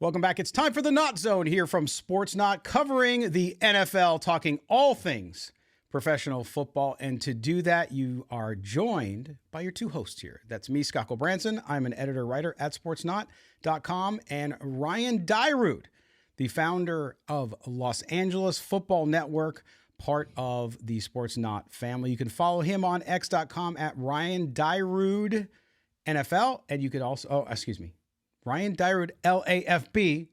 Welcome back. It's time for the NautZone here from Sports Not, covering the NFL, talking all things professional football. And to do that, you are joined by your two hosts here. That's me, Scott Gulbransen. I'm an editor-writer at sportsnot.com, and Ryan Dyrud, the founder of Los Angeles Football Network, part of the Sports Not family. You can follow him on x.com at Ryan Dyrud NFL, and you could also, Ryan Dyrud LAFB.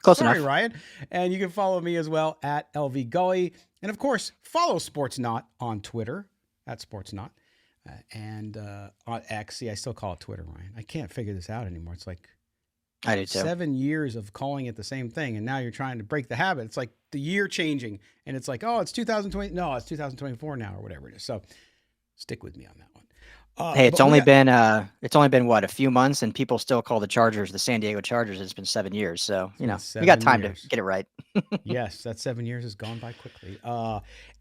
Close enough. Ryan. And you can follow me as well at LV Gully. And of course, follow Sports Not on Twitter at Sports Not and on X. See, I still call it Twitter, Ryan. I can't figure this out anymore. It's like I do too. 7 years of calling it the same thing, and now you're trying to break the habit. It's like the year changing, and it's like, oh, it's 2020. No, it's 2024 now, or whatever it is. So stick with me on that one. Hey, it's only been what, a few months, and people still call the Chargers the San Diego Chargers. It's been 7 years, so we got time to get it right. Yes, that 7 years has gone by quickly.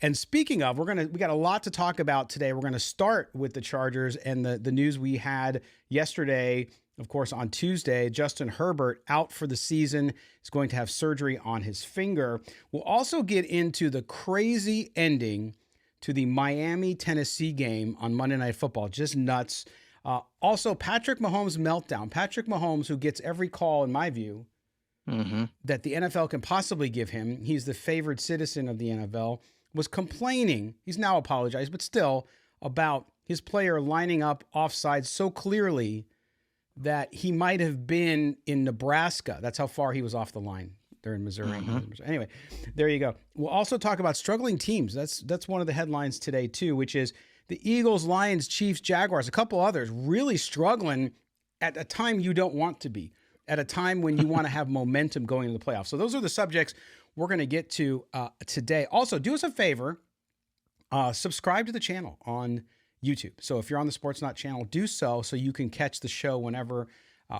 And speaking of, we got a lot to talk about today. We're gonna start with the Chargers and the news we had yesterday. Of course, on Tuesday, Justin Herbert out for the season. Is going to have surgery on his finger. We'll also get into the crazy ending to the Miami-Tennessee game on Monday Night Football. Just nuts. Also, Patrick Mahomes' meltdown. Patrick Mahomes, who gets every call, in my view, that the NFL can possibly give him. He's the favored citizen of the NFL. Was complaining, he's now apologized, but still, about his player lining up offside so clearly that he might have been in Nebraska. That's how far he was off the line. They're in Missouri. Anyway, there you go. We'll also talk about struggling teams. That's one of the headlines today, too, which is the Eagles, Lions, Chiefs, Jaguars, a couple others really struggling at a time you don't want to be, at a time when you want to have momentum going into the playoffs. So those are the subjects we're going to get to today. Also, do us a favor, subscribe to the channel on YouTube. So if you're on the Sports Not channel, do so you can catch the show whenever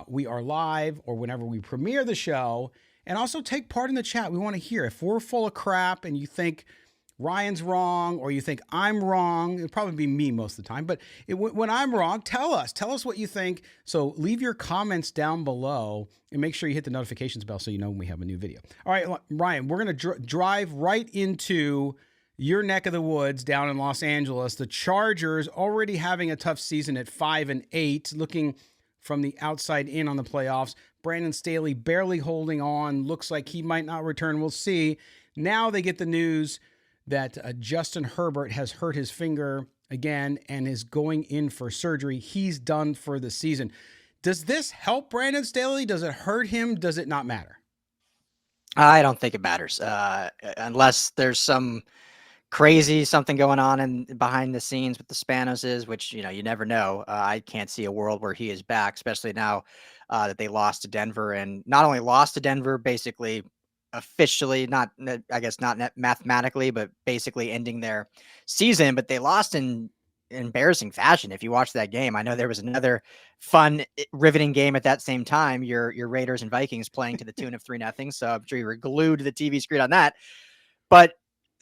we are live or whenever we premiere the show. And also take part in the chat. We want to hear. If we're full of crap and you think Ryan's wrong or you think I'm wrong, it'll probably be me most of the time. But when I'm wrong, tell us. Tell us what you think. So leave your comments down below and make sure you hit the notifications bell so you know when we have a new video. All right, Ryan, we're going to drive right into your neck of the woods down in Los Angeles. The Chargers already having a tough season at 5-8, looking from the outside in on the playoffs. Brandon Staley barely holding on. Looks like he might not return. We'll see. Now they get the news that Justin Herbert has hurt his finger again and is going in for surgery. He's done for the season. Does this help Brandon Staley? Does it hurt him? Does it not matter? I don't think it matters unless there's some crazy something going on in behind the scenes with the Spanoses, which, you never know. I can't see a world where he is back, especially now that they lost to Denver, and not only lost to Denver, basically officially, not mathematically, but basically ending their season, but they lost in embarrassing fashion. If you watch that game, I know there was another fun, riveting game at that same time, your Raiders and Vikings playing to the tune of 3-0. So I'm sure you were glued to the TV screen on that, but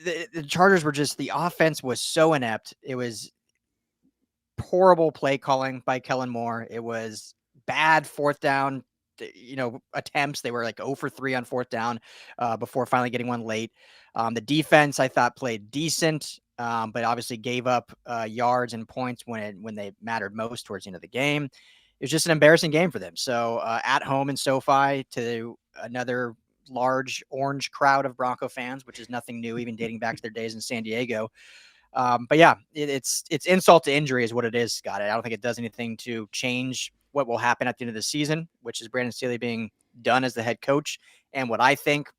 the Chargers were just, the offense was so inept. It was horrible play calling by Kellen Moore. It was bad fourth down, attempts. They were like 0 for 3 on fourth down before finally getting one late. The defense, I thought, played decent, but obviously gave up yards and points when they mattered most towards the end of the game. It was just an embarrassing game for them. So at home in SoFi to another large orange crowd of Bronco fans, which is nothing new, even dating back to their days in San Diego. But yeah, it's insult to injury is what it is, Scott. I don't think it does anything to change what will happen at the end of the season, which is Brandon Staley being done as the head coach. And what I think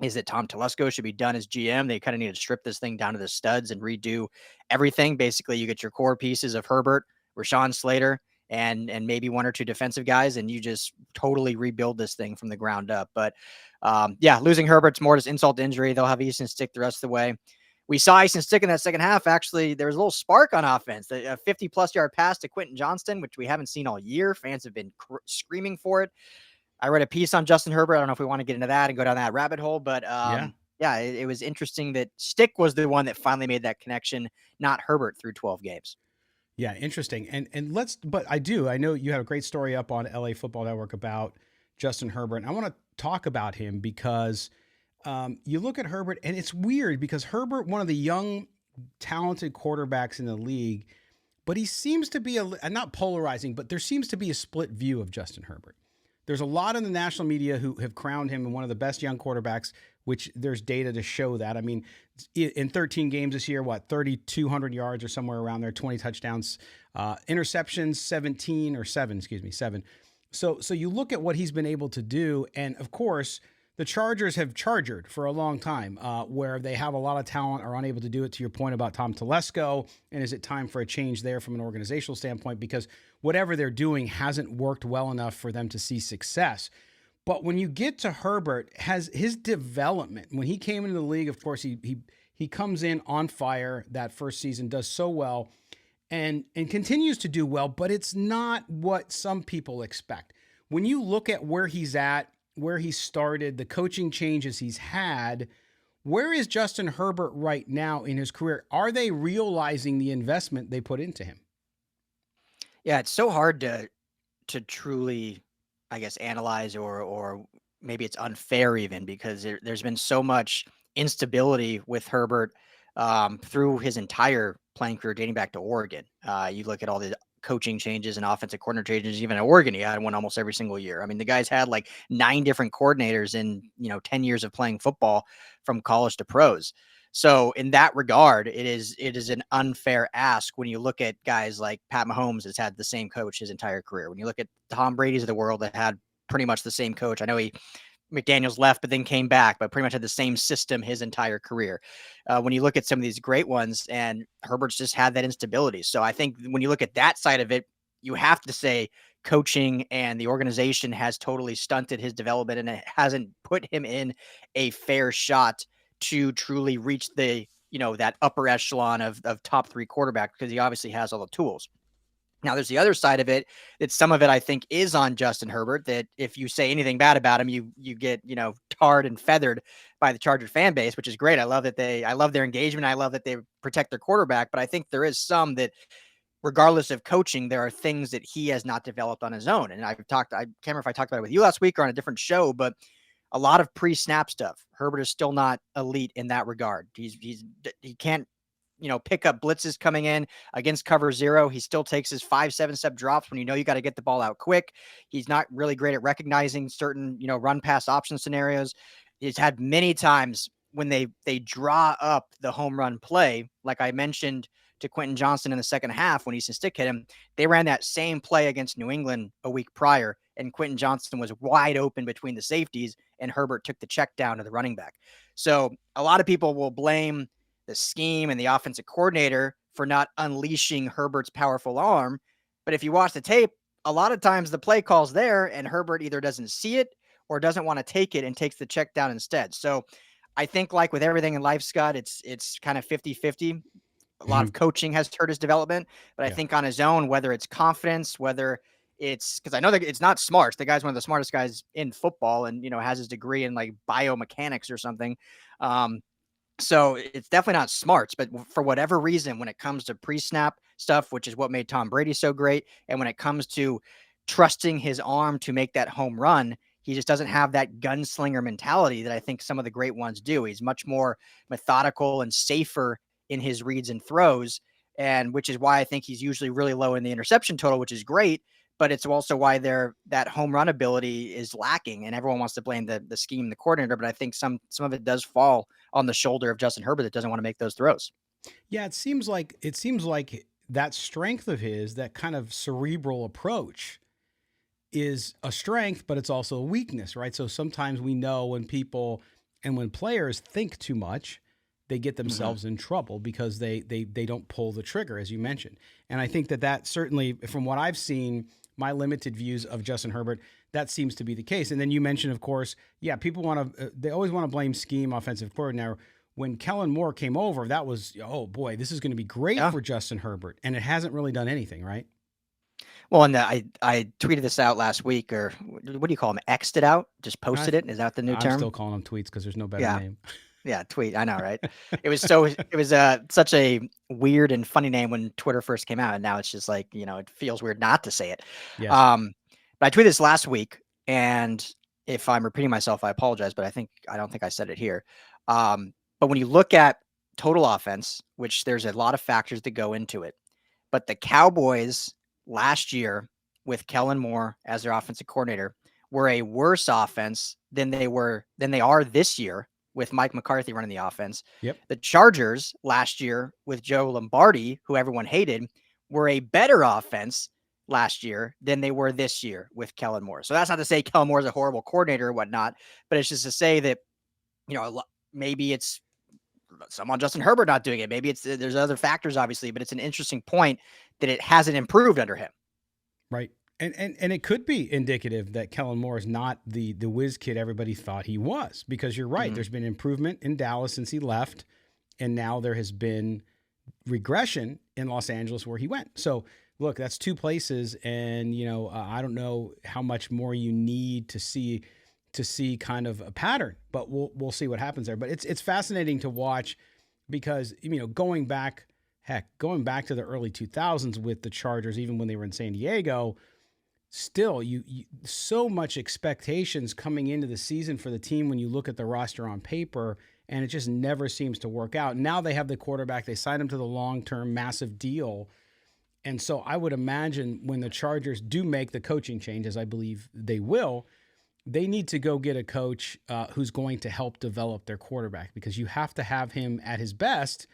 is that Tom Telesco should be done as GM. They kind of need to strip this thing down to the studs and redo everything. Basically, you get your core pieces of Herbert, Rashawn Slater, and maybe one or two defensive guys, and you just totally rebuild this thing from the ground up. But losing Herbert's more just insult to injury. They'll have Easton Stick the rest of the way. We saw Easton Stick in that second half. Actually, there was a little spark on offense. A 50-plus yard pass to Quentin Johnston, which we haven't seen all year. Fans have been screaming for it. I read a piece on Justin Herbert. I don't know if we want to get into that and go down that rabbit hole, but it was interesting that Stick was the one that finally made that connection, not Herbert through 12 games. Yeah, interesting. And I know you had a great story up on LA Football Network about Justin Herbert. And I want to talk about him because you look at Herbert, and it's weird because Herbert, one of the young, talented quarterbacks in the league, but he seems to be not polarizing, but there seems to be a split view of Justin Herbert. There's a lot in the national media who have crowned him one of the best young quarterbacks, which there's data to show that. I mean, in 13 games this year, 3,200 yards or somewhere around there, 20 touchdowns, interceptions, 7. So you look at what he's been able to do, and of course, the Chargers have chargered for a long time, where they have a lot of talent, are unable to do it, to your point about Tom Telesco. And is it time for a change there from an organizational standpoint? Because whatever they're doing hasn't worked well enough for them to see success. But when you get to Herbert, has his development, when he came into the league, of course, he comes in on fire that first season, does so well, and continues to do well, but it's not what some people expect. When you look at where he's at, where he started, the coaching changes he's had, where is Justin Herbert right now in his career? Are they realizing the investment they put into him? Yeah, it's so hard to truly, I guess, analyze, or maybe it's unfair even, because there's been so much instability with Herbert through his entire playing career dating back to Oregon. You look at all the coaching changes and offensive coordinator changes, even at Oregon, he had one almost every single year. I mean, the guy's had like 9 different coordinators in, 10 years of playing football from college to pros. So in that regard, it is an unfair ask when you look at guys like Pat Mahomes has had the same coach his entire career. When you look at Tom Brady's of the world that had pretty much the same coach. I know McDaniels left, but then came back, but pretty much had the same system his entire career. When you look at some of these great ones, and Herbert's just had that instability. So I think when you look at that side of it, you have to say coaching and the organization has totally stunted his development, and it hasn't put him in a fair shot to truly reach the, that upper echelon of top 3 quarterback, because he obviously has all the tools. Now, there's the other side of it, that some of it I think is on Justin Herbert, that if you say anything bad about him, you get, tarred and feathered by the Charger fan base, which is great. I love their engagement. I love that they protect their quarterback, but I think there is some that, regardless of coaching, there are things that he has not developed on his own. And I can't remember if I talked about it with you last week or on a different show, but a lot of pre-snap stuff, Herbert is still not elite in that regard. He can't, pick up blitzes coming in against cover 0. He still takes his 5-7 step drops when you got to get the ball out quick. He's not really great at recognizing certain, run pass option scenarios. He's had many times when they draw up the home run play, like I mentioned to Quentin Johnston in the second half when Easton Stick hit him. They ran that same play against New England a week prior, and Quentin Johnston was wide open between the safeties, and Herbert took the check down to the running back. So a lot of people will blame the scheme and the offensive coordinator for not unleashing Herbert's powerful arm. But if you watch the tape, a lot of times the play call's there and Herbert either doesn't see it or doesn't want to take it and takes the check down instead. So I think, like with everything in life, Scott, it's kind of 50-50. A lot of coaching has hurt his development, but I think on his own, whether it's confidence, whether it's, because I know that it's not smarts. The guy's one of the smartest guys in football, and has his degree in like biomechanics or something. So it's definitely not smarts, but for whatever reason, when it comes to pre-snap stuff, which is what made Tom Brady so great, and when it comes to trusting his arm to make that home run, he just doesn't have that gunslinger mentality that I think some of the great ones do. He's much more methodical and safer in his reads and throws, and which is why I think he's usually really low in the interception total, which is great. But it's also why that home run ability is lacking, and everyone wants to blame the scheme, the coordinator. But I think some of it does fall on the shoulder of Justin Herbert that doesn't want to make those throws. Yeah, it seems like that strength of his, that kind of cerebral approach, is a strength, but it's also a weakness, right? So sometimes we know when people and when players think too much, they get themselves in trouble because they don't pull the trigger, as you mentioned. And I think that certainly, from what I've seen, my limited views of Justin Herbert, that seems to be the case. And then you mentioned, of course, people they always want to blame scheme, offensive coordinator. When Kellen Moore came over, that was, oh boy, this is going to be great for Justin Herbert. And it hasn't really done anything, right? Well, and I tweeted this out last week, or what do you call them? X'd it out? Just posted it? Is that the new term? I'm still calling them tweets because there's no better name. Yeah, tweet. I know, right? It was such a weird and funny name when Twitter first came out, and now it's just like, it feels weird not to say it. Yes. But I tweeted this last week. And if I'm repeating myself, I apologize, but I don't think I said it here. But when you look at total offense, which there's a lot of factors that go into it, but the Cowboys last year with Kellen Moore as their offensive coordinator were a worse offense than they are this year with Mike McCarthy running the offense. Yep. The Chargers last year with Joe Lombardi, who everyone hated, were a better offense last year than they were this year with Kellen Moore. So that's not to say Kellen Moore is a horrible coordinator or whatnot, but it's just to say that, maybe it's someone Justin Herbert not doing it. Maybe there's other factors, obviously, but it's an interesting point that it hasn't improved under him. Right. And it could be indicative that Kellen Moore is not the whiz kid everybody thought he was, because you're right. Mm-hmm. There's been improvement in Dallas since he left, and now there has been regression in Los Angeles where he went. So look, that's two places, and I don't know how much more you need to see kind of a pattern, but we'll see what happens there. But it's fascinating to watch because going back to the early 2000s with the Chargers, even when they were in San Diego, still you so much expectations coming into the season for the team when you look at the roster on paper, and it just never seems to work out. Now they have the quarterback, they signed him to the long-term massive deal. And so I would imagine when the Chargers do make the coaching change, as I believe they will, they need to go get a coach who's going to help develop their quarterback, because you have to have him at his best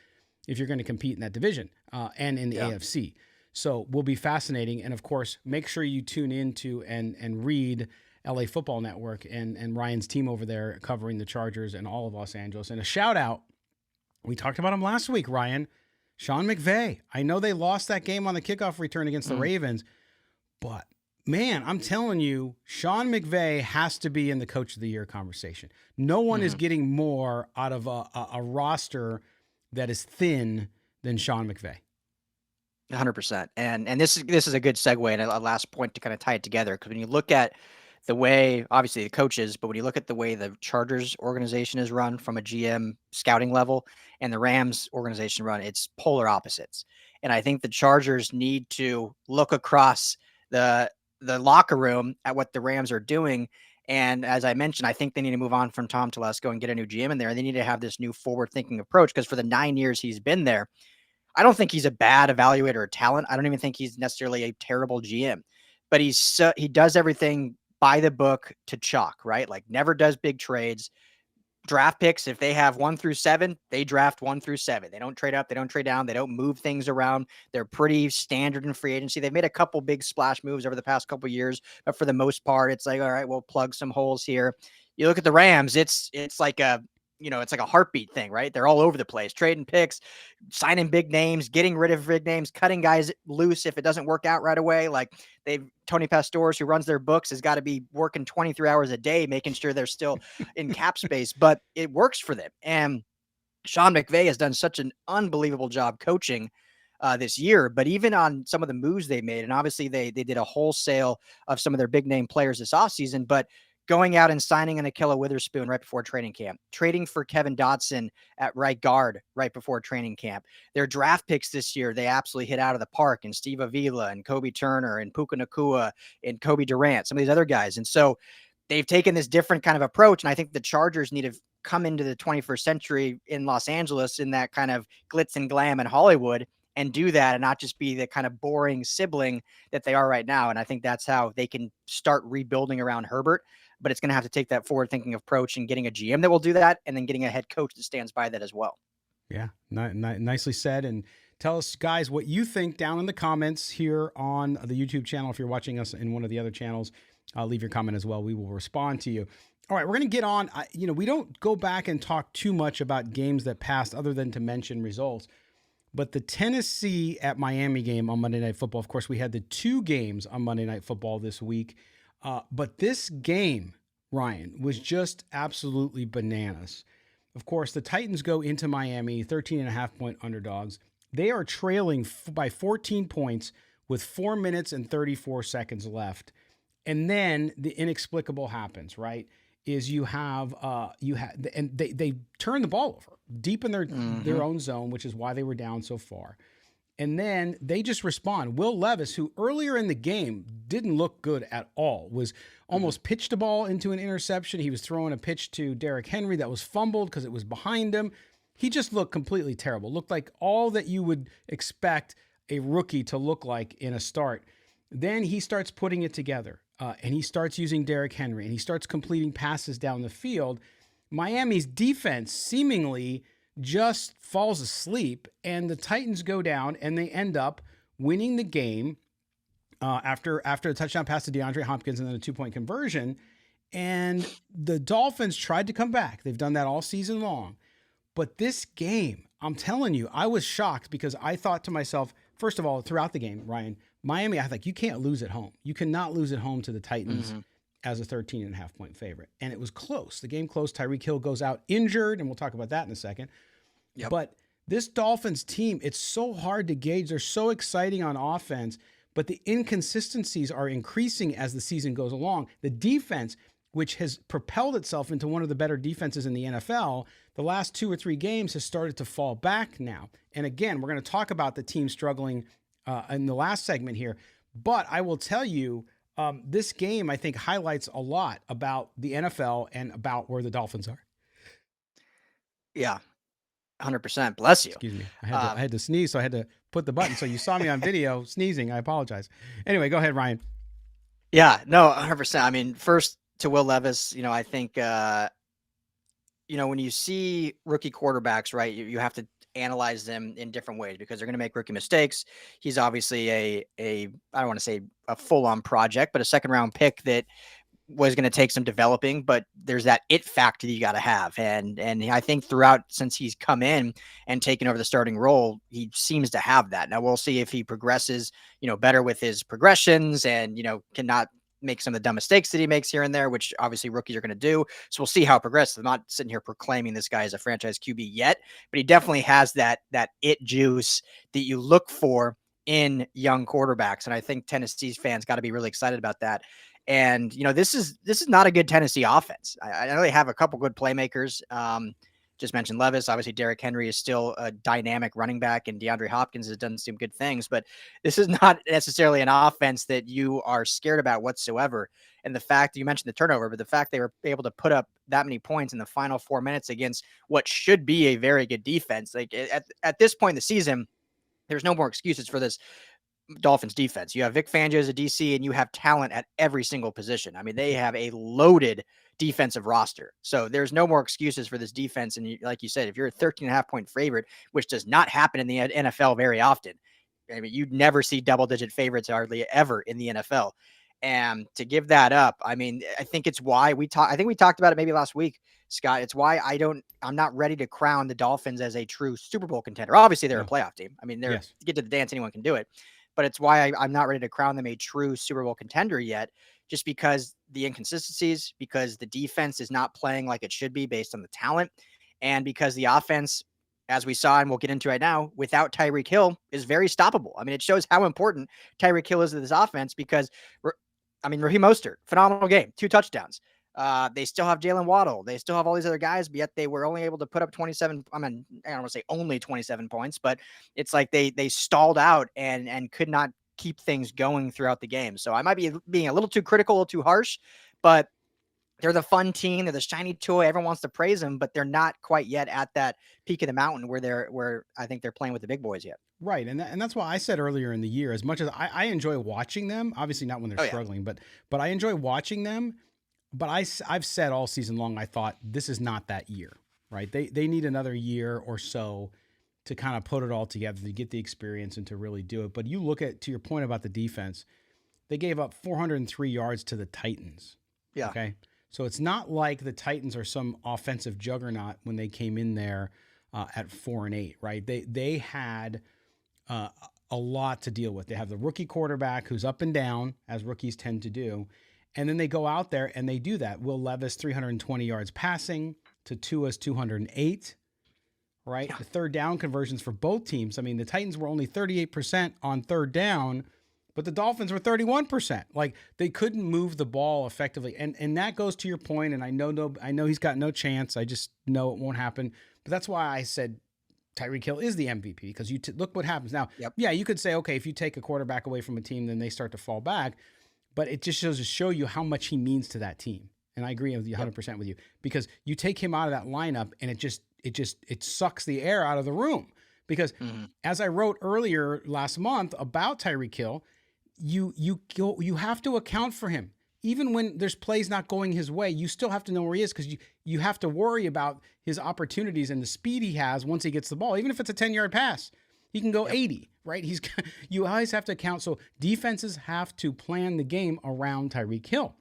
if you're going to compete in that division and in the AFC. So will be fascinating. And of course, make sure you tune into and read LA Football Network and Ryan's team over there covering the Chargers and all of Los Angeles. And a shout out, we talked about him last week, Ryan, Sean McVay. I know they lost that game on the kickoff return against the Ravens, but man, I'm telling you, Sean McVay has to be in the Coach of the Year conversation. No one is getting more out of a roster that is thin than Sean McVay. 100%. And this is a good segue and a last point to kind of tie it together, because when you look at the way, obviously the coaches, but when you look at the way the Chargers organization is run from a GM scouting level and the Rams organization run, it's polar opposites. And I think the Chargers need to look across the locker room at what the Rams are doing. And as I mentioned, I think they need to move on from Tom Telesco and get a new GM in there. They need to have this new forward-thinking approach, because for the 9 years he's been there, I don't think he's a bad evaluator of talent. I don't even think he's necessarily a terrible GM, but he does everything by the book to chalk, right? Like never does big trades. Draft picks, if they have 1 through 7, they draft 1 through 7. They don't trade up, they don't trade down, they don't move things around. They're pretty standard in free agency. They've made a couple big splash moves over the past couple of years, but for the most part, it's like, all right, we'll plug some holes here. You look at the Rams, it's like it's like a heartbeat thing, right? They're all over the place, trading picks, signing big names, getting rid of big names, cutting guys loose if it doesn't work out right away. Like Tony Pastores, who runs their books, has got to be working 23 hours a day, making sure they're still in cap space, but it works for them. And Sean McVay has done such an unbelievable job coaching this year, but even on some of the moves they made, and obviously they did a wholesale of some of their big name players this offseason, but going out and signing an Ahkello Witherspoon right before training camp, trading for Kevin Dotson at right guard right before training camp. Their draft picks this year, they absolutely hit out of the park, and Steve Avila and Kobe Turner and Puka Nacua and Kobe Durant, some of these other guys. And so they've taken this different kind of approach. And I think the Chargers need to come into the 21st century in Los Angeles in that kind of glitz and glam in Hollywood and do that, and not just be the kind of boring sibling that they are right now. And I think that's how they can start rebuilding around Herbert. But it's going to have to take that forward-thinking approach and getting a GM that will do that, and then getting a head coach that stands by that as well. Yeah, nicely said. And tell us, guys, what you think down in the comments here on the YouTube channel. If you're watching us in one of the other channels, leave your comment as well. We will respond to you. All right, we're going to get on. We don't go back and talk too much about games that passed other than to mention results. But the Tennessee at Miami game on Monday Night Football, of course, we had the 2 games on Monday Night Football this week. But this game, Ryan, was just absolutely bananas. Of course, the Titans go into Miami, 13.5-point underdogs. They are trailing by 14 points with 4 minutes and 34 seconds left. And then the inexplicable happens, right? Is and they turn the ball over deep in their own zone, which is why they were down so far. And then they just respond. Will Levis, who earlier in the game didn't look good at all, was almost pitched a ball into an interception. He was throwing a pitch to Derrick Henry that was fumbled because it was behind him. He just looked completely terrible. Looked like all that you would expect a rookie to look like in a start. Then he starts putting it together, and he starts using Derrick Henry, and he starts completing passes down the field. Miami's defense seemingly just falls asleep, and the Titans go down, and they end up winning the game after a touchdown pass to DeAndre Hopkins and then a 2-point conversion. And the Dolphins tried to come back. They've done that all season long. But this game, I'm telling you, I was shocked because I thought to myself, first of all, throughout the game, Ryan, Miami, I think you can't lose at home. You cannot lose at home to the Titans as a 13.5-point favorite. And it was close. The game close. Tyreek Hill goes out injured, and we'll talk about that in a second. Yep. But this Dolphins team, it's so hard to gauge. They're so exciting on offense, but the inconsistencies are increasing as the season goes along. The defense, which has propelled itself into one of the better defenses in the NFL, the last 2 or 3 games has started to fall back now. And again, we're going to talk about the team struggling in the last segment here. But I will tell you, this game, I think, highlights a lot about the NFL and about where the Dolphins are. Yeah. 100%. Bless you. Excuse me. I had to sneeze, so I had to put the button. So you saw me on video sneezing. I apologize. Anyway, go ahead, Ryan. Yeah, no, 100%. I mean, first to Will Levis, I think, when you see rookie quarterbacks, right, you have to analyze them in different ways because they're going to make rookie mistakes. He's obviously I don't want to say a full-on project, but a second-round pick that was going to take some developing, but there's that it factor that you got to have. And I think throughout, since he's come in and taken over the starting role, he seems to have that. Now we'll see if he progresses, better with his progressions and, cannot make some of the dumb mistakes that he makes here and there, which obviously rookies are going to do. So we'll see how it progresses. I'm not sitting here proclaiming this guy as a franchise QB yet, but he definitely has that it juice that you look for in young quarterbacks. And I think Tennessee's fans got to be really excited about that. And, this is not a good Tennessee offense. I know they have a couple good playmakers. Just mentioned Levis. Obviously, Derrick Henry is still a dynamic running back, and DeAndre Hopkins has done some good things. But this is not necessarily an offense that you are scared about whatsoever. And the fact that you mentioned the turnover, but the fact they were able to put up that many points in the final 4 minutes against what should be a very good defense. Like at this point in the season, there's no more excuses for this Dolphins defense. You have Vic Fangio as a DC, and you have talent at every single position. I mean, they have a loaded defensive roster. So there's no more excuses for this defense. And like you said, if you're a 13.5-point favorite, which does not happen in the NFL very often, I mean, you'd never see double-digit favorites hardly ever in the NFL. And to give that up, I mean, I think it's why I think we talked about it maybe last week, Scott. It's why I'm not ready to crown the Dolphins as a true Super Bowl contender. Obviously, they're a playoff team. I mean, to get to the dance, anyone can do it. But it's why I'm not ready to crown them a true Super Bowl contender yet, just because the inconsistencies, because the defense is not playing like it should be based on the talent, and because the offense, as we saw and we'll get into right now, without Tyreek Hill is very stoppable. I mean, it shows how important Tyreek Hill is to this offense because, Raheem Mostert, phenomenal game, 2 touchdowns. They still have Jalen Waddle. They still have all these other guys, but yet they were only able to put up 27. I don't want to say only 27 points, but it's like they stalled out and could not keep things going throughout the game. So I might be being a little too critical, a little too harsh, but they're the fun team. They're the shiny toy. Everyone wants to praise them, but they're not quite yet at that peak of the mountain where I think they're playing with the big boys yet. Right. And that's why I said earlier in the year, as much as I enjoy watching them, obviously not when they're struggling, but I enjoy watching them. But I've said all season long, I thought this is not that year, right? They need another year or so to kind of put it all together, to get the experience and to really do it. But you look at, to your point about the defense, they gave up 403 yards to the Titans. Yeah. Okay. So it's not like the Titans are some offensive juggernaut when they came in there at 4-8, right? They had a lot to deal with. They have the rookie quarterback who's up and down, as rookies tend to do. And then they go out there and they do that. Will Levis, 320 yards passing to Tua's 208, right? Yeah. The third down conversions for both teams. I mean, the Titans were only 38% on third down, but the Dolphins were 31%. Like, they couldn't move the ball effectively. And that goes to your point, and I know he's got no chance. I just know it won't happen. But that's why I said Tyreek Hill is the MVP because look what happens now. Yep. Yeah, you could say, okay, if you take a quarterback away from a team, then they start to fall back. But it just shows to show you how much he means to that team. And I agree with you 100% with you, because you take him out of that lineup and it sucks the air out of the room. Because as I wrote earlier last month about Tyreek Hill, you have to account for him. Even when there's plays not going his way, you still have to know where he is, because you have to worry about his opportunities and the speed he has once he gets the ball. Even if it's a 10-yard pass, he can go 80, right? You always have to account. So defenses have to plan the game around Tyreek Hill.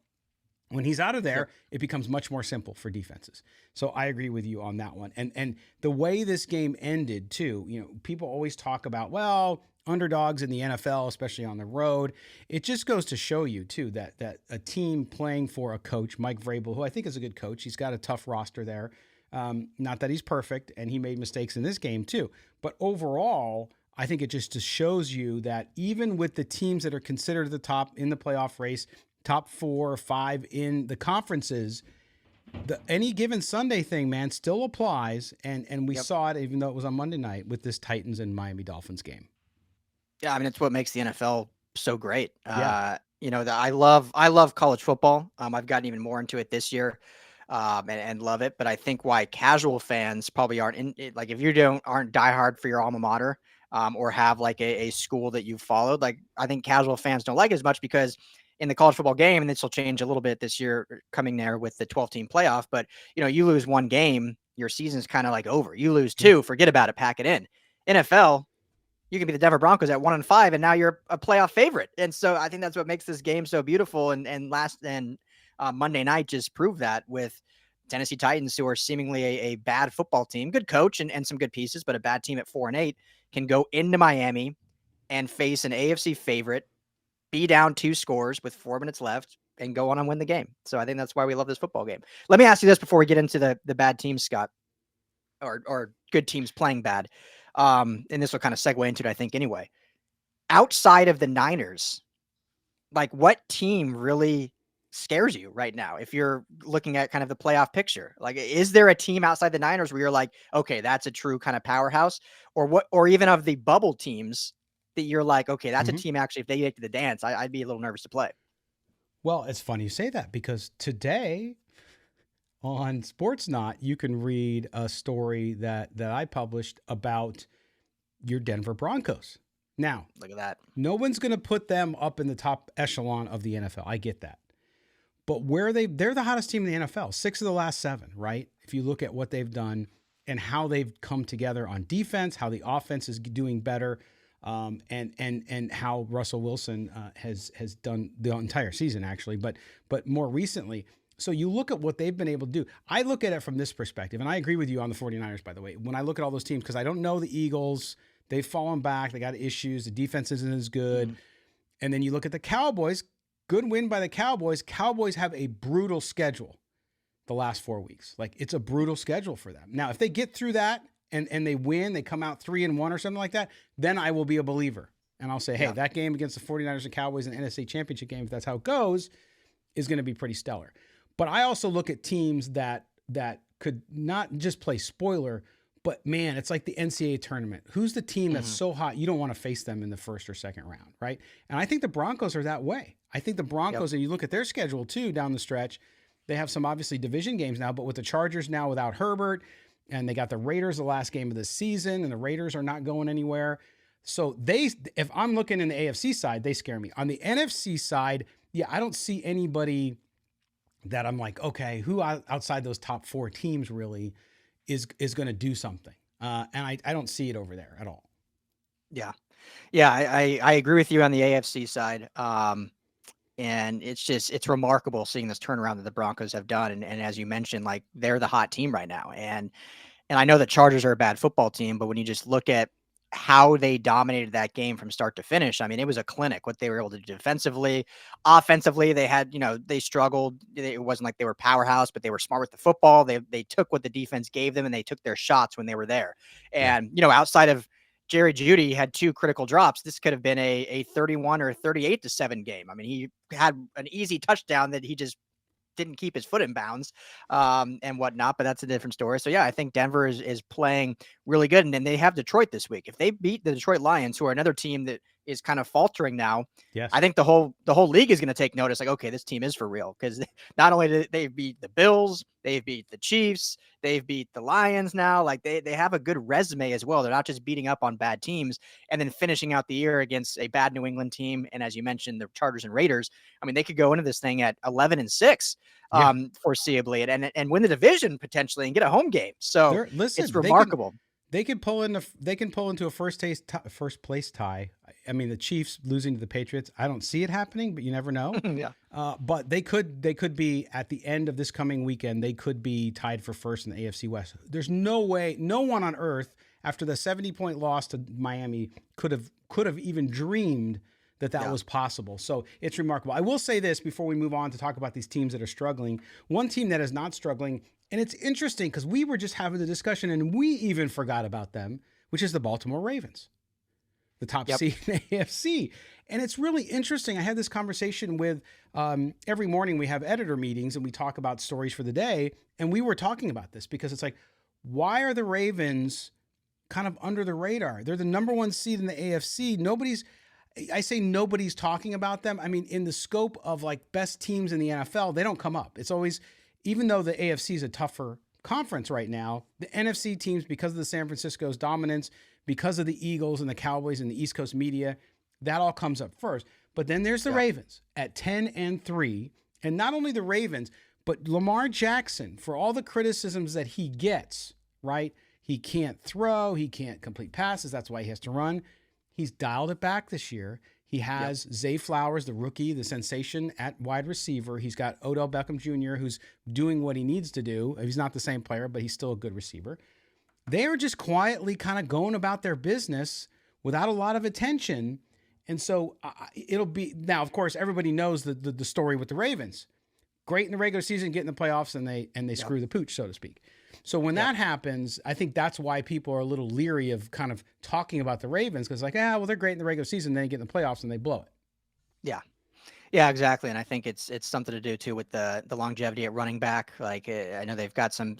When he's out of there, it becomes much more simple for defenses. So I agree with you on that one. And the way this game ended too, people always talk about, well, underdogs in the NFL, especially on the road. It just goes to show you too that a team playing for a coach, Mike Vrabel, who I think is a good coach, he's got a tough roster there. Not that he's perfect, and he made mistakes in this game too. But overall, I think it just shows you that even with the teams that are considered at the top in the playoff race, top 4 or 5 in the conferences, the any given Sunday thing, man, still applies. And we saw it, even though it was on Monday night, with this Titans and Miami Dolphins game. Yeah, I mean, it's what makes the NFL so great. I love college football. I've gotten even more into it this year, and love it. But I think why casual fans probably aren't in it, like if you aren't diehard for your alma mater, or have like a school that you've followed, like I think casual fans don't like it as much, because in the college football game, and this will change a little bit this year coming there with the 12-team playoff, but you lose one game, your season's kind of like over. You lose 2, forget about it, pack it in. NFL, you can be the Denver Broncos at 1-5, and now you're a playoff favorite. And so I think that's what makes this game so beautiful. And Monday night just proved that with Tennessee Titans, who are seemingly a bad football team, good coach and some good pieces, but a bad team at 4-8, can go into Miami and face an AFC favorite, be down 2 scores with 4 minutes left, and go on and win the game. So I think that's why we love this football game. Let me ask you this before we get into the bad teams, Scott, or good teams playing bad. And this will kind of segue into it, I think, anyway. Outside of the Niners, like what team really scares you right now? If you're looking at kind of the playoff picture, like, is there a team outside the Niners where you're like, okay, that's a true kind of powerhouse, or even of the bubble teams that you're like, okay, that's a team actually, if they get to the dance, I'd be a little nervous to play. Well, it's funny you say that, because today on SportsNot, you can read a story that I published about your Denver Broncos. Now, look at that. No one's going to put them up in the top echelon of the NFL. I get that. But they're the hottest team in the NFL, 6 of the last 7, right? If you look at what they've done and how they've come together on defense, how the offense is doing better, and how Russell Wilson has done the entire season, actually, but more recently. So you look at what they've been able to do. I look at it from this perspective, and I agree with you on the 49ers, by the way. When I look at all those teams, because I don't know the Eagles, they've fallen back. They got issues. The defense isn't as good. And then you look at the Cowboys, good win by the Cowboys. Cowboys have a brutal schedule the last 4 weeks. Like, it's a brutal schedule for them. Now, if they get through that and they win, they come out 3-1 or something like that, then I will be a believer. And I'll say, hey, that game against the 49ers and Cowboys in the NFC Championship game, if that's how it goes, is going to be pretty stellar. But I also look at teams that could not just play spoiler, but man, it's like the NCAA tournament. Who's the team that's so hot you don't want to face them in the first or second round, right? And I think the Broncos are that way. I think the Broncos, and you look at their schedule too down the stretch, they have some obviously division games now, but with the Chargers now without Herbert, and they got the Raiders the last game of the season, and the Raiders are not going anywhere. So if I'm looking in the AFC side, they scare me. On the NFC side, I don't see anybody that I'm like, okay, who outside those top 4 teams really is going to do something. And I don't see it over there at all. Yeah. Yeah. I agree with you on the AFC side. And it's remarkable seeing this turnaround that the Broncos have done. And as you mentioned, like, they're the hot team right now. And I know the Chargers are a bad football team, but when you just look at how they dominated that game from start to finish, I mean, it was a clinic what they were able to do defensively. Offensively, they had, they struggled. It wasn't like they were powerhouse, but they were smart with the football. They took what the defense gave them, and they took their shots when they were there. And, outside of Jerry Jeudy had 2 critical drops, this could have been a 31 or 38-7 game. I mean, he had an easy touchdown that he just didn't keep his foot in bounds and whatnot, but that's a different story. So yeah, I think Denver is playing really good. And then they have Detroit this week. If they beat the Detroit Lions, who are another team that is kind of faltering now, Yes. I think the whole league is going to take notice. Like, okay, this team is for real, because not only did they beat the Bills, they've beat the Chiefs, they've beat the Lions now. Like they have a good resume as well. They're not just beating up on bad teams and then finishing out the year against a bad New England team. And as you mentioned, the Chargers and Raiders. I mean, they could go into this thing at 11-6, foreseeably, and win the division potentially and get a home game. So it's remarkable. They can pull into a first place tie. I mean, the Chiefs losing to the Patriots, I don't see it happening, but you never know. Yeah. But they could be at the end of this coming weekend. They could be tied for first in the AFC West. There's no way, no one on earth after the 70-point loss to Miami could have even dreamed that was possible. So it's remarkable. I will say this before we move on to talk about these teams that are struggling. One team that is not struggling, and it's interesting because we were just having the discussion and we even forgot about them, which is the Baltimore Ravens, the top seed in the AFC. And it's really interesting. I had this conversation with, every morning we have editor meetings and we talk about stories for the day. And we were talking about this because it's like, why are the Ravens kind of under the radar? They're the number one seed in the AFC. I say nobody's talking about them. I mean, in the scope of like best teams in the NFL, they don't come up. It's always, even though the AFC is a tougher conference right now, the NFC teams, because of the San Francisco's dominance, because of the Eagles and the Cowboys and the East Coast media, that all comes up first. But then there's the Ravens at 10-3. And not only the Ravens, but Lamar Jackson, for all the criticisms that he gets, right? He can't throw, he can't complete passes. That's why he has to run. He's dialed it back this year. He has Zay Flowers, the rookie, the sensation at wide receiver. He's got Odell Beckham Jr., who's doing what he needs to do. He's not the same player, but he's still a good receiver. They are just quietly kind of going about their business without a lot of attention. And so it'll be, now, of course, everybody knows the story with the Ravens. Great in the regular season, get in the playoffs, and they screw the pooch, so to speak. So when that happens, I think that's why people are a little leery of kind of talking about the Ravens, because like, well, they're great in the regular season, then they get in the playoffs and they blow it. Yeah. Yeah, exactly. And I think it's something to do too with the longevity at running back. Like I know they've got some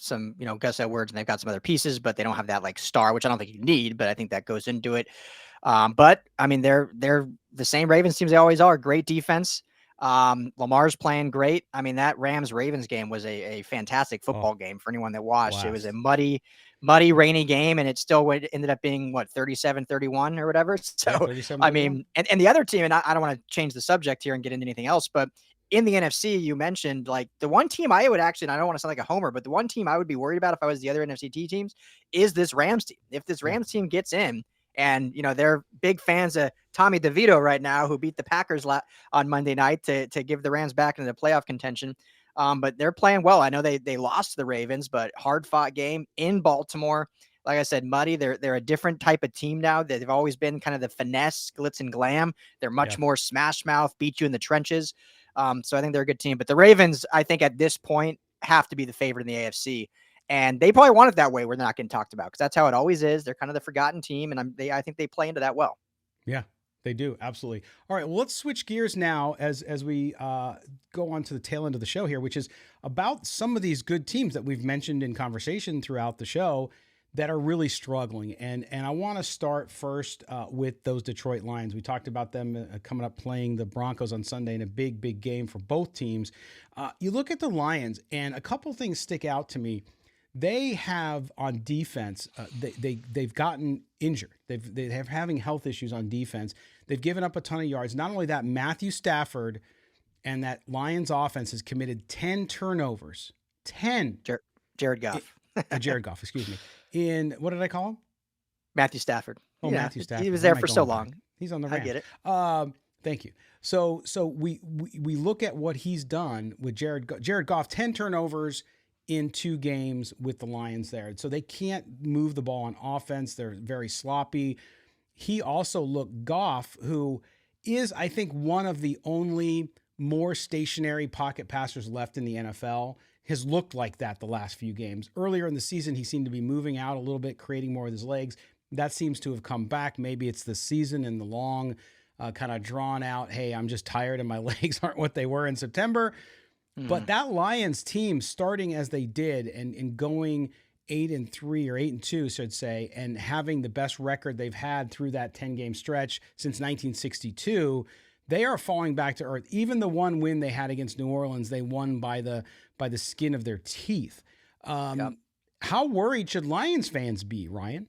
Gus Edwards and they've got some other pieces, but they don't have that like star, which I don't think you need, but I think that goes into it. But I mean, they're the same Ravens teams they always are. Great defense. Lamar's playing great. I mean, that Rams-Ravens game was a fantastic football game for anyone that watched. Blast. It was a muddy, rainy game, and it still ended up being 37-31 or whatever. So, I mean, and the other team, and I don't want to change the subject here and get into anything else, but in the NFC, you mentioned like the one team I would actually, and I don't want to sound like a homer, but the one team I would be worried about if I was the other NFC teams is this Rams team. If this Rams team gets in, and, they're big fans of Tommy DeVito right now, who beat the Packers on Monday night to give the Rams back into the playoff contention. But they're playing well. I know they lost to the Ravens, but hard-fought game in Baltimore. Like I said, muddy. They're a different type of team now. They've always been kind of the finesse, glitz, and glam. They're much more smash mouth, beat you in the trenches. So I think they're a good team. But the Ravens, I think at this point, have to be the favorite in the AFC. And they probably want it that way where they're not getting talked about, because that's how it always is. They're kind of the forgotten team, and I think they play into that well. Yeah, they do. Absolutely. All right, well, let's switch gears now as we go on to the tail end of the show here, which is about some of these good teams that we've mentioned in conversation throughout the show that are really struggling. And I want to start first with those Detroit Lions. We talked about them coming up playing the Broncos on Sunday in a big, big game for both teams. You look at the Lions, and a couple things stick out to me. They have on defense, they've gotten injured. They have having health issues on defense. They've given up a ton of yards. Not only that, Matthew Stafford and that Lions offense has committed 10 turnovers. 10. Jared Goff. Jared Goff, excuse me. In, what did I call him? Matthew Stafford. Oh, yeah, Matthew Stafford. He was there for so long. He's on the Rams. I get it. Thank you. So we look at what he's done with Jared Goff, 10 turnovers in 2 games with the Lions there. So they can't move the ball on offense. They're very sloppy. He also looked Goff, who is, I think, one of the only more stationary pocket passers left in the NFL, has looked like that the last few games. Earlier in the season, he seemed to be moving out a little bit, creating more with his legs. That seems to have come back. Maybe it's the season and the long, kind of drawn out, hey, I'm just tired and my legs aren't what they were in September. But that Lions team starting as they did and going 8-3 or 8-2, should say, and having the best record they've had through that 10-game stretch since 1962, they are falling back to earth. Even the one win they had against New Orleans, they won by the skin of their teeth. How worried should Lions fans be, Ryan?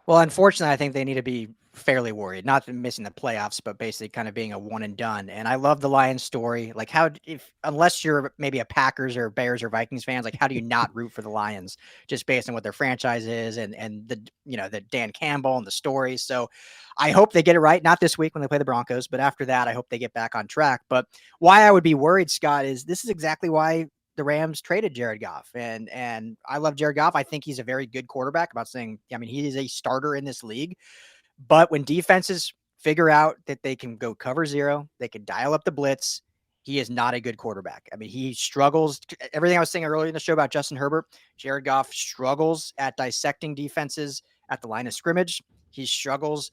Well, unfortunately, I think they need to be fairly worried, not missing the playoffs, but basically kind of being a one and done. And I love the Lions story. Like unless you're maybe a Packers or Bears or Vikings fans, like how do you not root for the Lions just based on what their franchise is and the Dan Campbell and the story. So I hope they get it right. Not this week when they play the Broncos, but after that, I hope they get back on track. But why I would be worried, Scott, is this is exactly why the Rams traded Jared Goff. And I love Jared Goff. I think he's a very good quarterback. He is a starter in this league. But when defenses figure out that they can go cover zero, they can dial up the blitz, he is not a good quarterback. I mean, he struggles. Everything I was saying earlier in the show about Justin Herbert, Jared Goff struggles at dissecting defenses at the line of scrimmage. He struggles,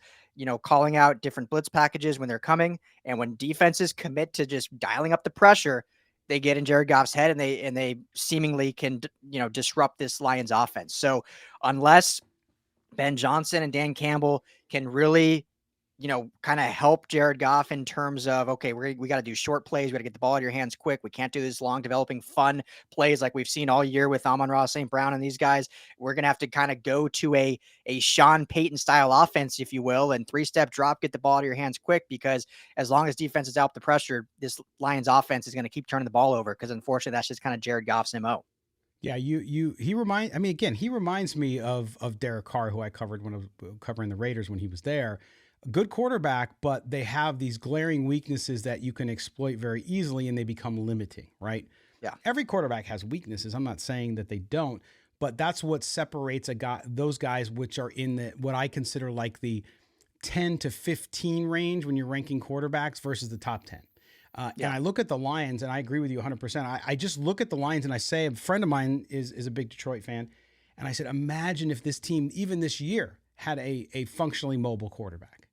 calling out different blitz packages when they're coming. And when defenses commit to just dialing up the pressure, they get in Jared Goff's head and they seemingly can, disrupt this Lions offense. So unless Ben Johnson and Dan Campbell can really, kind of help Jared Goff in terms of, okay, we got to do short plays. We got to get the ball out of your hands quick. We can't do this long developing fun plays like we've seen all year with Amon-Ra St. Brown and these guys. We're going to have to kind of go to a Sean Payton style offense, if you will, and 3-step drop, get the ball out of your hands quick, because as long as defense is out the pressure, this Lions offense is going to keep turning the ball over, because unfortunately that's just kind of Jared Goff's MO. Yeah, he reminds me of Derek Carr, who I covered when I was covering the Raiders when he was there. A good quarterback, but they have these glaring weaknesses that you can exploit very easily, and they become limiting, right? Yeah. Every quarterback has weaknesses. I'm not saying that they don't, but that's what separates those guys which are in what I consider like the 10 to 15 range when you're ranking quarterbacks versus the top 10. And I look at the Lions, and I agree with you 100%. I just look at the Lions, and I say, a friend of mine is a big Detroit fan, and I said, imagine if this team, even this year, had a functionally mobile quarterback.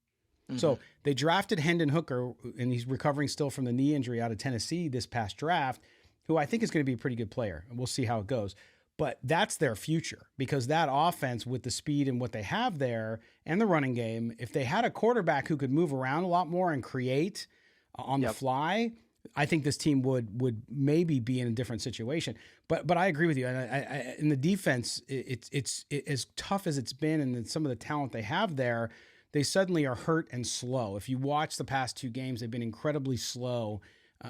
Mm-hmm. So they drafted Hendon Hooker, and he's recovering still from the knee injury out of Tennessee this past draft, who I think is going to be a pretty good player, and we'll see how it goes. But that's their future, because that offense with the speed and what they have there and the running game, if they had a quarterback who could move around a lot more and create on the fly, I think this team would maybe be in a different situation. But I agree with you. And I in the defense, it's as tough as it's been, and some of the talent they have there, they suddenly are hurt and slow. If you watch the past two games, they've been incredibly slow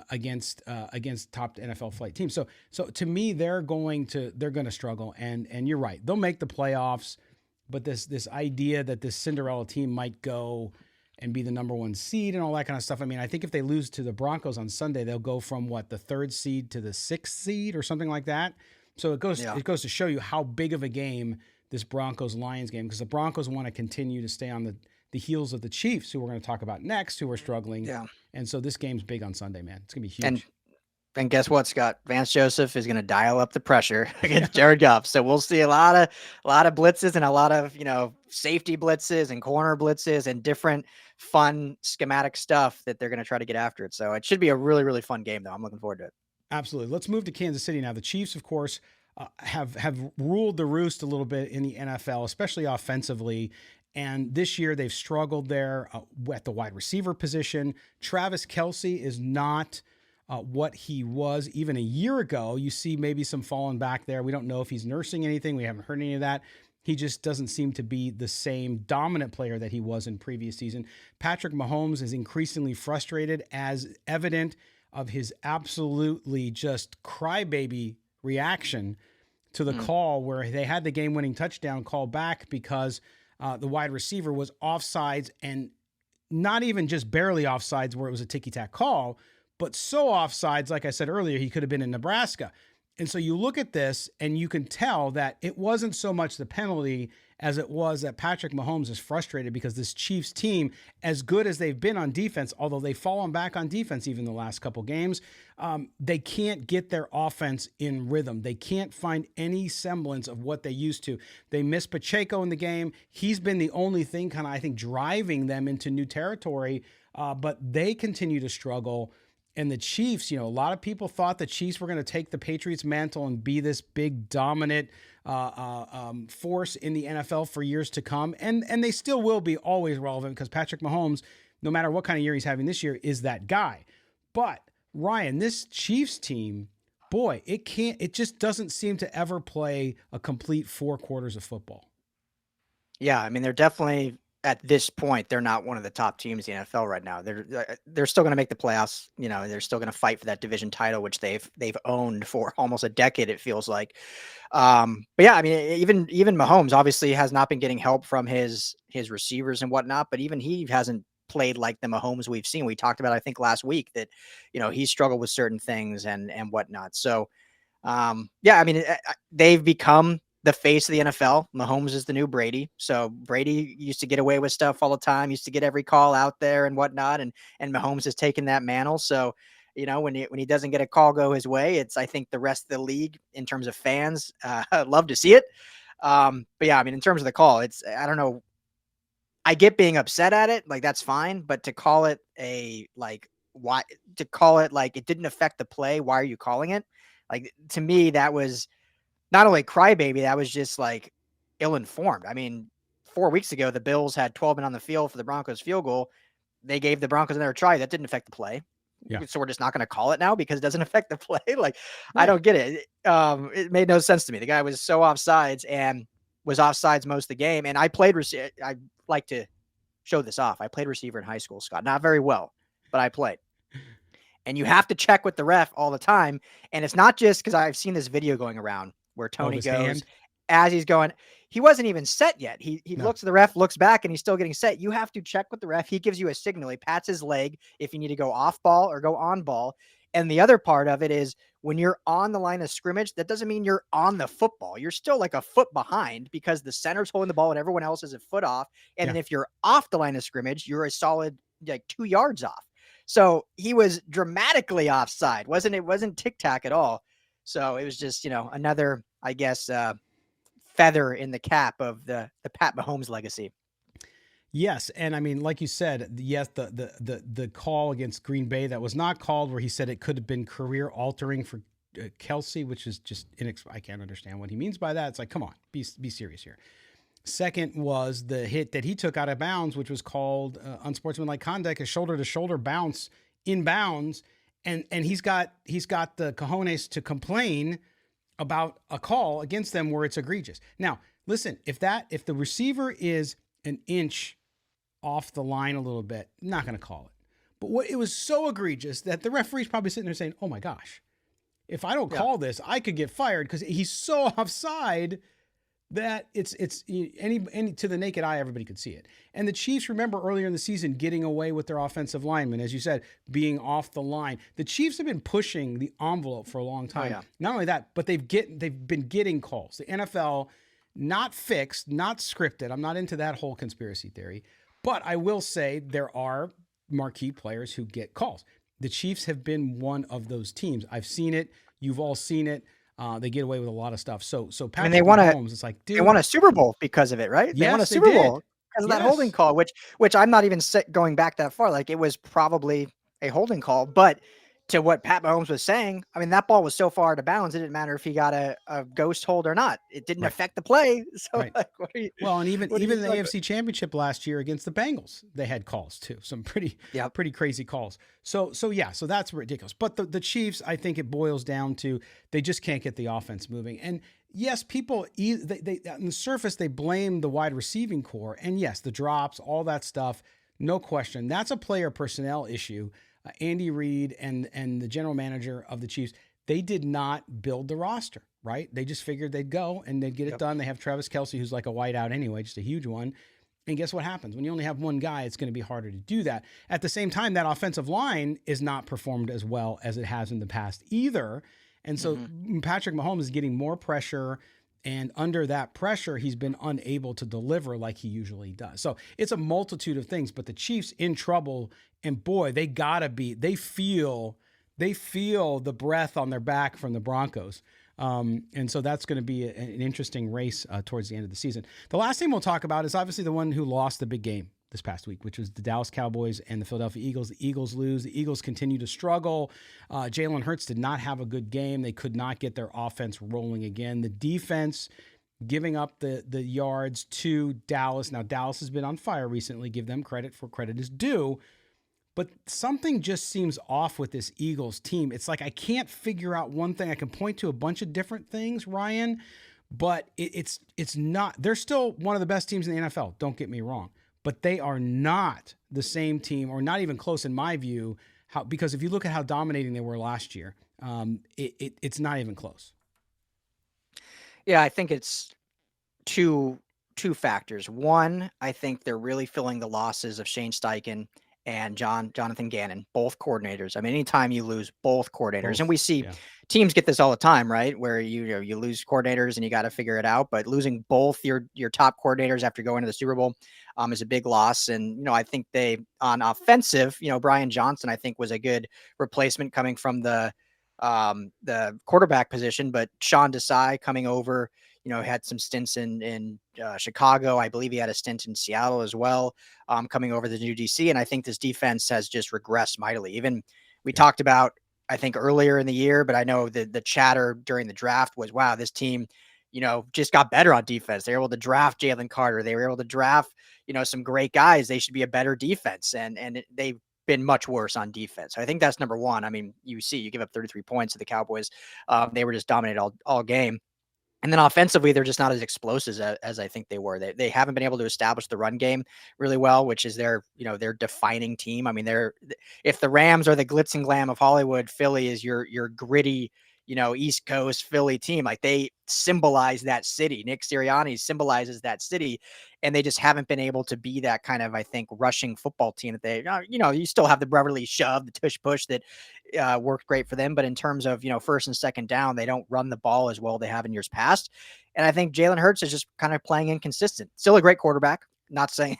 against top NFL flight teams. So to me, they're going to struggle. And you're right, they'll make the playoffs. But this idea that this Cinderella team might go and be the number one seed and all that kind of stuff. I mean, I think if they lose to the Broncos on Sunday, they'll go from the 3rd seed to the 6th seed or something like that. So it goes to show you how big of a game this Broncos-Lions game, because the Broncos want to continue to stay on the heels of the Chiefs, who we're going to talk about next, who are struggling. Yeah. And so this game's big on Sunday, man. It's going to be huge. And guess what, Scott? Vance Joseph is going to dial up the pressure against Jared Goff. So we'll see a lot of blitzes and a lot of, safety blitzes and corner blitzes and different fun schematic stuff that they're going to try to get after it. So it should be a really, really fun game, though. I'm looking forward to it. Absolutely. Let's move to Kansas City now. The Chiefs, of course, have ruled the roost a little bit in the NFL, especially offensively. And this year they've struggled there at the wide receiver position. Travis Kelce is not what he was even a year ago. You see maybe some falling back there. We don't know if he's nursing anything. We haven't heard any of that. He just doesn't seem to be the same dominant player that he was in previous season. Patrick Mahomes is increasingly frustrated, as evident of his absolutely just crybaby reaction to the call where they had the game-winning touchdown call back because the wide receiver was offsides, and not even just barely offsides where it was a ticky-tack call, but so offsides, like I said earlier, he could have been in Nebraska. And so you look at this and you can tell that it wasn't so much the penalty as it was that Patrick Mahomes is frustrated because this Chiefs team, as good as they've been on defense, although they've fallen back on defense even the last couple games, they can't get their offense in rhythm. They can't find any semblance of what they used to. They miss Pacheco in the game. He's been the only thing kind of, I think, driving them into new territory, but they continue to struggle. And the Chiefs, a lot of people thought the Chiefs were going to take the Patriots mantle and be this big dominant force in the NFL for years to come. And they still will be always relevant because Patrick Mahomes, no matter what kind of year he's having this year, is that guy. But Ryan, this Chiefs team, boy, it just doesn't seem to ever play a complete 4 quarters of football. Yeah, I mean, they're definitely at this point, they're not one of the top teams in the NFL right now. They're still going to make the playoffs. They're still going to fight for that division title, which they've owned for almost a decade. It feels like. But yeah, I mean, even Mahomes obviously has not been getting help from his receivers and whatnot. But even he hasn't played like the Mahomes we've seen. We talked about, I think, last week that he struggled with certain things and whatnot. So yeah, I mean, they've become the face of the NFL. Mahomes is the new Brady. So Brady used to get away with stuff all the time, used to get every call out there and whatnot. And Mahomes has taken that mantle. So, when he doesn't get a call go his way, I think the rest of the league in terms of fans love to see it. But yeah, I mean, in terms of the call, I don't know. I get being upset at it. Like, that's fine. But to call it it didn't affect the play. Why are you calling it? Like, to me, that was not only crybaby, that was just like ill-informed. I mean, 4 weeks ago, the Bills had 12 men on the field for the Broncos field goal. They gave the Broncos another try. That didn't affect the play. Yeah. So we're just not going to call it now because it doesn't affect the play. Like, Right. I don't get it. It made no sense to me. The guy was so offsides and was offsides most of the game. And I like to show this off. I played receiver in high school, Scott. Not very well, but I played. And you have to check with the ref all the time. And it's not just because I've seen this video going around where Tony goes hand? as he's going. He wasn't even set yet. He looks at the ref, looks back, and he's still getting set. You have to check with the ref. He gives you a signal. He pats his leg if you need to go off ball or go on ball. And the other part of it is when you're on the line of scrimmage, that doesn't mean you're on the football. You're still like a foot behind because the center's holding the ball and everyone else is a foot off. And then if you're off the line of scrimmage, you're a solid 2 yards off. So he was dramatically offside. It wasn't tic-tac at all. So it was just, another, I guess, feather in the cap of the Pat Mahomes legacy. Yes, and I mean, like you said, yes, the call against Green Bay that was not called, where he said it could have been career altering for Kelsey, which is just I can't understand what he means by that. It's like, come on, be serious here. Second was the hit that he took out of bounds, which was called unsportsmanlike conduct, a shoulder-to-shoulder bounce in bounds, and he's got the cojones to complain about a call against them where it's egregious. Now, listen, if the receiver is an inch off the line a little bit, I'm not going to call it. But it was so egregious that the referee's probably sitting there saying, "Oh my gosh, if I don't call this, I could get fired because he's so offside." That it's any to the naked eye, everybody could see it. And the Chiefs, remember earlier in the season, getting away with their offensive linemen, as you said, being off the line. The Chiefs have been pushing the envelope for a long time. Oh, yeah. Not only that, but they've been getting calls. The NFL, not fixed, not scripted. I'm not into that whole conspiracy theory, but I will say there are marquee players who get calls. The Chiefs have been one of those teams. I've seen it. You've all seen it. They get away with a lot of stuff. So Patrick Mahomes, it's like, dude, they won a Super Bowl because of it, right? Yes, they won a Super Bowl because of that holding call, which I'm not even going back that far. Like, it was probably a holding call, but to what Pat Mahomes was saying, I mean, that ball was so far out of bounds, it didn't matter if he got a ghost hold or not. It didn't affect the play. So, like, and even the AFC Championship last year against the Bengals, they had calls too. Some pretty crazy calls. So that's ridiculous. But the Chiefs, I think it boils down to they just can't get the offense moving. And yes, people they on the surface they blame the wide receiving core, and yes, the drops, all that stuff, no question. That's a player personnel issue. Andy Reid and the general manager of the Chiefs, they did not build the roster, right? They just figured they'd go and they'd get it done. They have Travis Kelce, who's like a whiteout anyway, just a huge one. And guess what happens? When you only have one guy, it's going to be harder to do that. At the same time, that offensive line is not performed as well as it has in the past either. And so Patrick Mahomes is getting more pressure, and under that pressure, he's been unable to deliver like he usually does. So it's a multitude of things, but the Chiefs in trouble, and boy, they feel the breath on their back from the Broncos. And so that's going to be an interesting race towards the end of the season. The last thing we'll talk about is obviously the one who lost the big game, this past week, which was the Dallas Cowboys and the Philadelphia Eagles. The Eagles lose. The Eagles continue to struggle. Jalen Hurts did not have a good game. They could not get their offense rolling again. The defense giving up the yards to Dallas. Now, Dallas has been on fire recently. Give them credit for credit is due. But something just seems off with this Eagles team. It's like I can't figure out one thing. I can point to a bunch of different things, Ryan, but it's not. They're still one of the best teams in the NFL. Don't get me wrong, but they are not the same team, or not even close in my view. Because if you look at how dominating they were last year, it's not even close. Yeah, I think it's two factors. One, I think they're really feeling the losses of Shane Steichen and Jonathan Gannon, both coordinators. I mean, anytime you lose both coordinators, and we see teams get this all the time, right? Where you lose coordinators and you got to figure it out. But losing both your top coordinators after going to the Super Bowl is a big loss. And I think they on offensive, Brian Johnson, I think was a good replacement coming from the quarterback position, but Sean Desai coming over, had some stints in Chicago. I believe he had a stint in Seattle as well, coming over the new DC. And I think this defense has just regressed mightily. Even we talked about, I think earlier in the year, but I know the chatter during the draft was, wow, this team, just got better on defense. They were able to draft Jalen Carter. They were able to draft, some great guys. They should be a better defense. And they've been much worse on defense. So I think that's number one. I mean, you give up 33 points to the Cowboys. They were just dominated all game. And then offensively, they're just not as explosive as I think they were. They haven't been able to establish the run game really well, which is their defining team. I mean, if the Rams are the glitz and glam of Hollywood, Philly is your gritty, East Coast Philly team. Like, they symbolize that city. Nick Sirianni symbolizes that city, and they just haven't been able to be that kind of, I think, rushing football team that they, you still have the brotherly shove, the tush push that worked great for them. But in terms of, first and second down, they don't run the ball as well they have in years past. And I think Jalen Hurts is just kind of playing inconsistent. Still a great quarterback. Not saying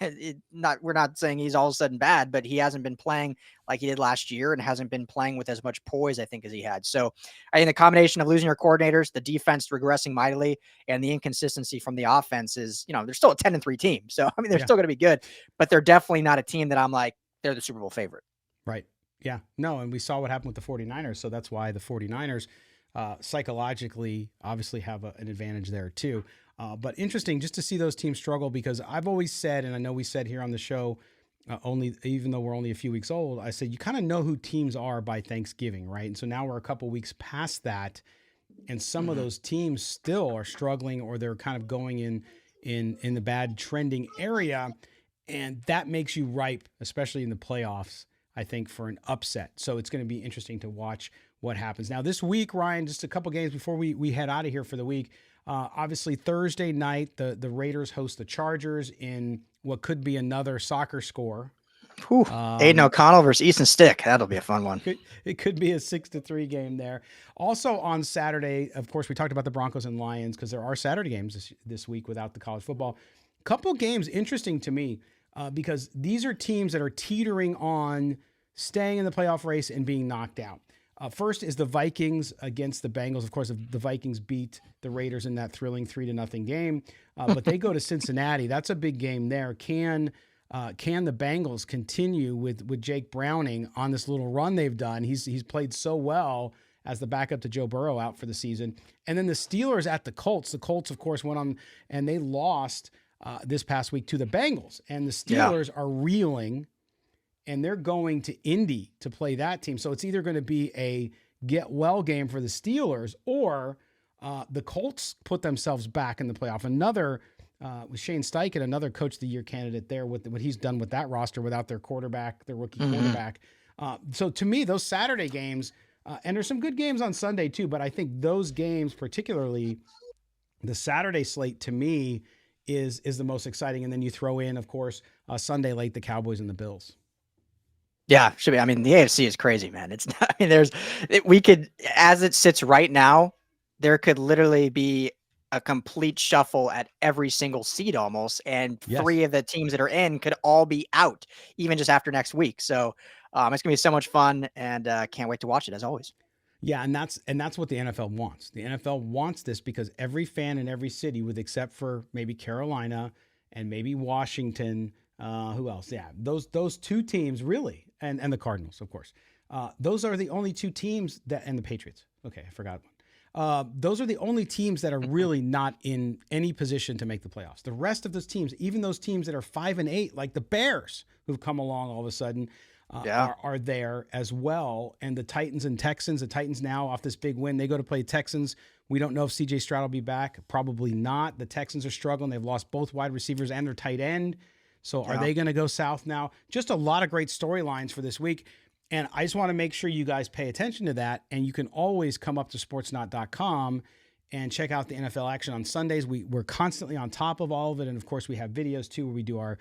we're not saying he's all of a sudden bad, but he hasn't been playing like he did last year and hasn't been playing with as much poise, I think, as he had. So I think the combination of losing your coordinators, the defense regressing mightily, and the inconsistency from the offense is, they're still a 10-3 team. So, I mean, they're still going to be good, but they're definitely not a team that I'm like, they're the Super Bowl favorite. Right. Yeah. No, and we saw what happened with the 49ers. So that's why the 49ers psychologically obviously have an advantage there too. But interesting just to see those teams struggle, because I've always said, and I know we said here on the show, even though we're only a few weeks old, I said you kind of know who teams are by Thanksgiving, right? And so now we're a couple weeks past that, and some of those teams still are struggling, or they're kind of going in the bad trending area, and that makes you ripe, especially in the playoffs, I think, for an upset. So it's going to be interesting to watch what happens. Now this week, Ryan, just a couple games before we head out of here for the week. Obviously, Thursday night, the Raiders host the Chargers in what could be another soccer score. Aiden O'Connell versus Easton Stick. That'll be a fun one. It could be a 6-3 game there. Also on Saturday, of course, we talked about the Broncos and Lions because there are Saturday games this week without the college football. Couple games interesting to me because these are teams that are teetering on staying in the playoff race and being knocked out. First is the Vikings against the Bengals. Of course, the Vikings beat the Raiders in that thrilling 3-0 game, but they go to Cincinnati. That's a big game there. Can the Bengals continue with Jake Browning on this little run they've done? He's played so well as the backup to Joe Burrow out for the season. And then the Steelers at the Colts. The Colts, of course, went on and they lost this past week to the Bengals. And the Steelers are reeling, and they're going to Indy to play that team. So it's either going to be a get-well game for the Steelers, or the Colts put themselves back in the playoff. Another, with Shane Steichen, another Coach of the Year candidate there, with what he's done with that roster without their quarterback, their rookie quarterback. So to me, those Saturday games, and there's some good games on Sunday too, but I think those games, particularly the Saturday slate, to me is the most exciting. And then you throw in, of course, Sunday late, the Cowboys and the Bills. Yeah, should be. I mean, the AFC is crazy, man. It's not, I mean, we could, as it sits right now, there could literally be a complete shuffle at every single seed almost. And three of the teams that are in could all be out even just after next week. So it's going to be so much fun, and can't wait to watch it as always. Yeah. And that's what the NFL wants. The NFL wants this because every fan in every city, with except for maybe Carolina and maybe Washington, Who else? Yeah, those two teams really, and the Cardinals, of course. Those are the only two teams and the Patriots. Okay, I forgot one. Those are the only teams that are really not in any position to make the playoffs. The rest of those teams, even those teams that are 5-8, like the Bears, who've come along all of a sudden, are there as well. And the Titans and Texans, the Titans now off this big win, they go to play Texans. We don't know if C.J. Stroud will be back. Probably not. The Texans are struggling. They've lost both wide receivers and their tight end. So are they going to go south now? Just a lot of great storylines for this week. And I just want to make sure you guys pay attention to that. And you can always come up to sportsnaut.com and check out the NFL action on Sundays. We're constantly on top of all of it. And of course, we have videos too, where we do our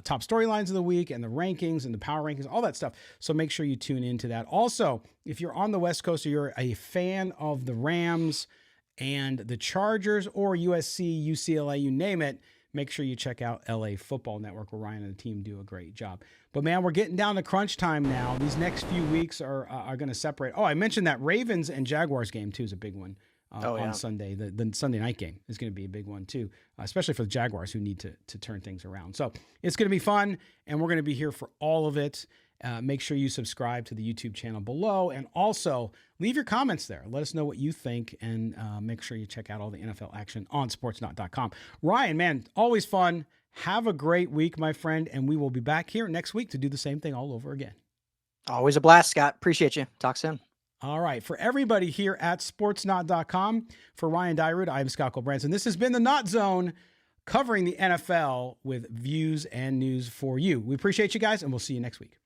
top storylines of the week and the rankings and the power rankings, all that stuff. So make sure you tune into that. Also, if you're on the West Coast or you're a fan of the Rams and the Chargers or USC, UCLA, you name it, make sure you check out LA Football Network, where Ryan and the team do a great job. But man, we're getting down to crunch time now. These next few weeks are going to separate. Oh, I mentioned that Ravens and Jaguars game too is a big one on Sunday. The Sunday night game is going to be a big one too, especially for the Jaguars, who need to turn things around. So it's going to be fun, and we're going to be here for all of it. Make sure you subscribe to the YouTube channel below, and also leave your comments there. Let us know what you think, and make sure you check out all the NFL action on sportsnaut.com. Ryan, man, always fun. Have a great week, my friend, and we will be back here next week to do the same thing all over again. Always a blast, Scott. Appreciate you. Talk soon. All right. For everybody here at sportsnaut.com, for Ryan Dyrud, I'm Scott Gulbransen. This has been the NautZone, covering the NFL with views and news for you. We appreciate you guys, and we'll see you next week.